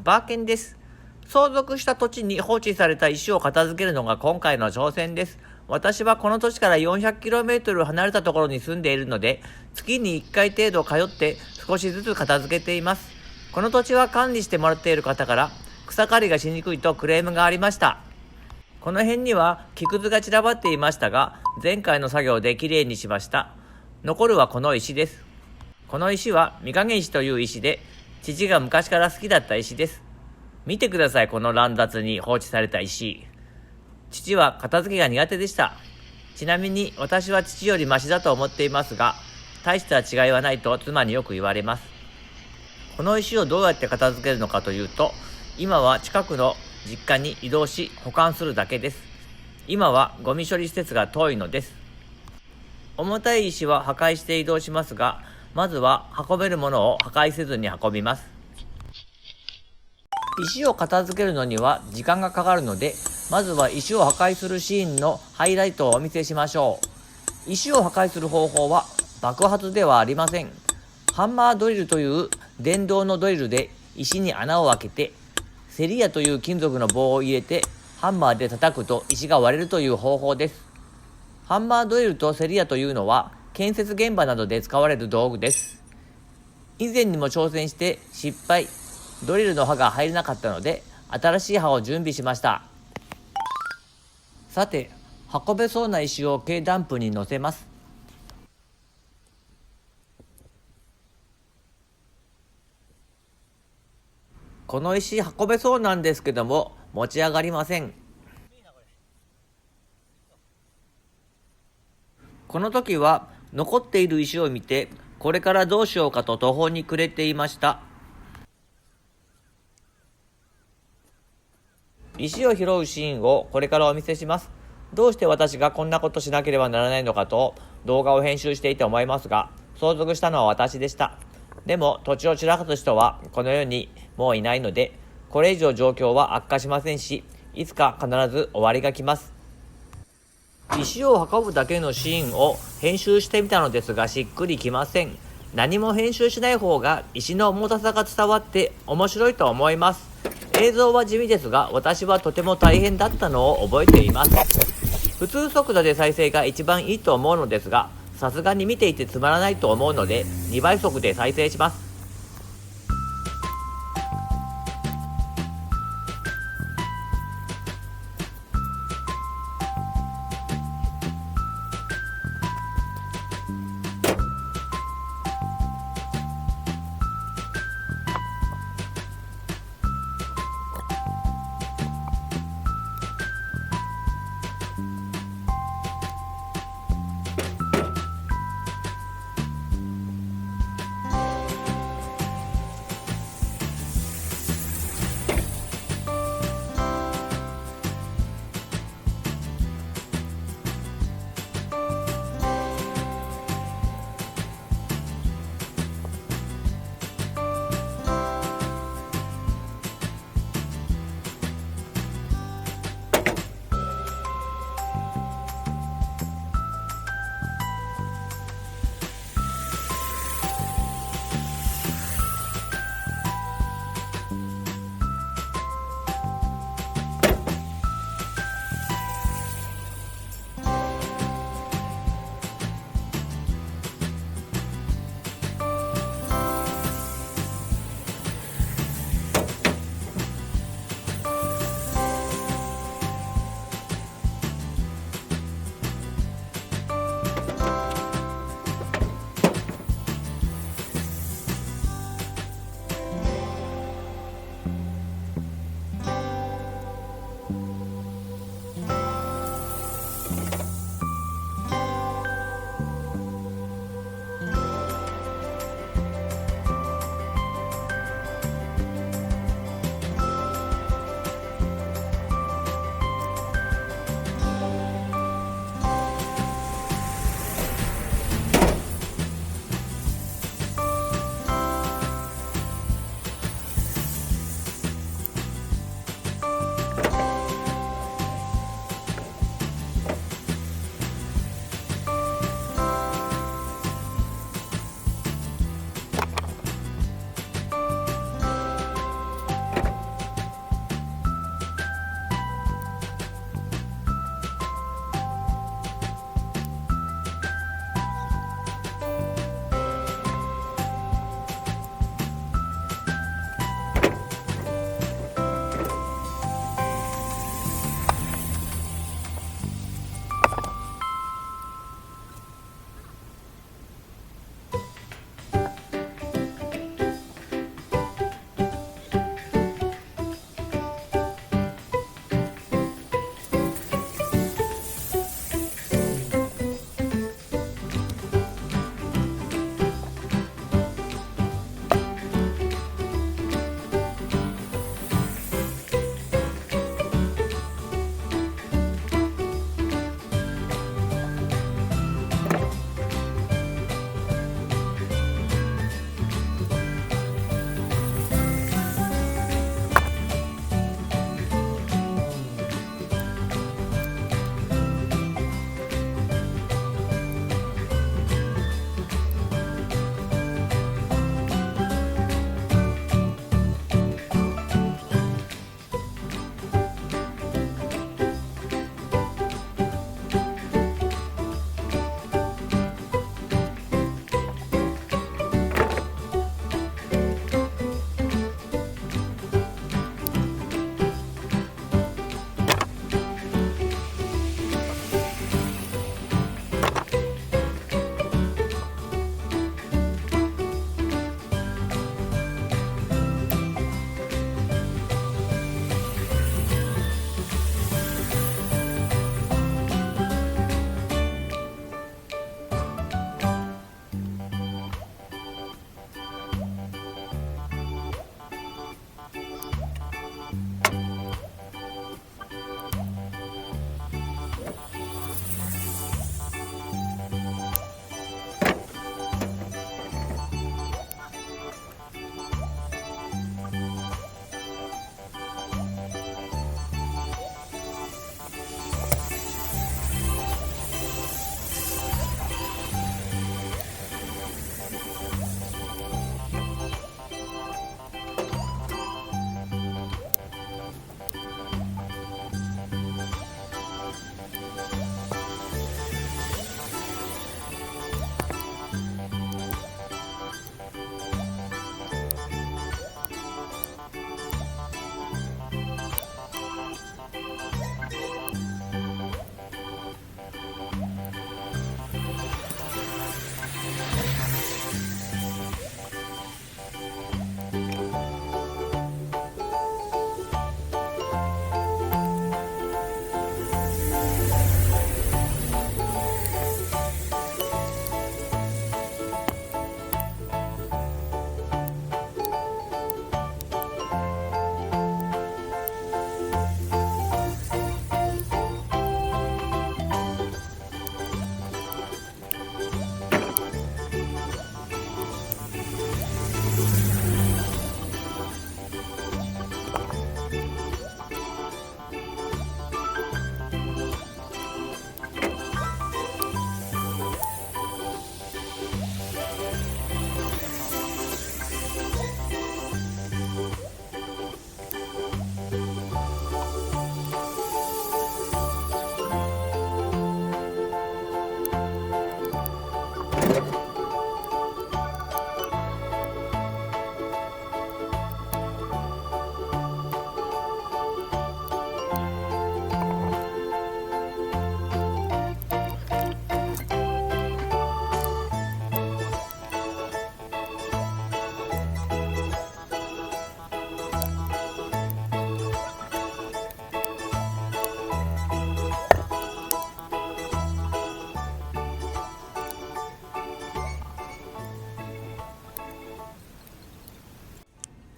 バーケンです。相続した土地に放置された石を片付けるのが今回の挑戦です。私はこの土地から 400km 離れたところに住んでいるので、月に1回程度通って少しずつ片付けています。この土地は管理してもらっている方から草刈りがしにくいとクレームがありました。この辺には木くずが散らばっていましたが、前回の作業できれいにしました。残るはこの石です。この石は御影石という石で、父が昔から好きだった石です。見てください、この乱雑に放置された石。父は片付けが苦手でした。ちなみに私は父よりマシだと思っていますが、大した違いはないと妻によく言われます。この石をどうやって片付けるのかというと、今は近くの実家に移動し保管するだけです。今はゴミ処理施設が遠いのです。重たい石は破壊して移動しますが、まずは運べるものを破壊せずに運びます。石を片付けるのには時間がかかるので、まずは石を破壊するシーンのハイライトをお見せしましょう。石を破壊する方法は爆発ではありません。ハンマードリルという電動のドリルで石に穴を開けて、セリアという金属の棒を入れてハンマーで叩くと石が割れるという方法です。ハンマードリルとセリアというのは建設現場などで使われる道具です。以前にも挑戦して失敗、ドリルの刃が入らなかったので新しい刃を準備しました。さて、運べそうな石を軽ダンプに乗せます。この石運べそうなんですけども持ち上がりません。この時は残っている石を見て、これからどうしようかと途方に暮れていました。石を拾うシーンをこれからお見せします。どうして私がこんなことしなければならないのかと動画を編集していて思いますが、相続したのは私でした。でも土地を散らかす人はこの世にもういないので、これ以上状況は悪化しませんし、いつか必ず終わりが来ます。石を運ぶだけのシーンを編集してみたのですが、しっくりきません。何も編集しない方が石の重たさが伝わって面白いと思います。映像は地味ですが、私はとても大変だったのを覚えています。普通速度で再生が一番いいと思うのですが、さすがに見ていてつまらないと思うので2倍速で再生します。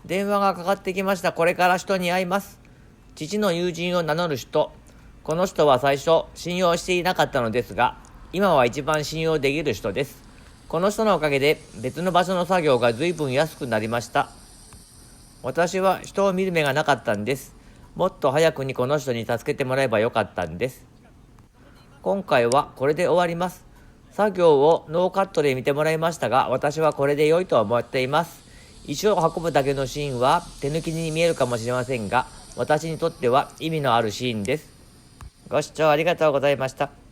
電話がかかってきました。これから人に会います。父の友人を名乗る人。この人は最初信用していなかったのですが、今は一番信用できる人です。この人のおかげで別の場所の作業が随分安くなりました。私は人を見る目がなかったんです。もっと早くにこの人に助けてもらえばよかったんです。今回はこれで終わります。作業をノーカットで見てもらいましたが、私はこれで良いと思っています。石を運ぶだけのシーンは手抜きに見えるかもしれませんが、私にとっては意味のあるシーンです。ご視聴ありがとうございました。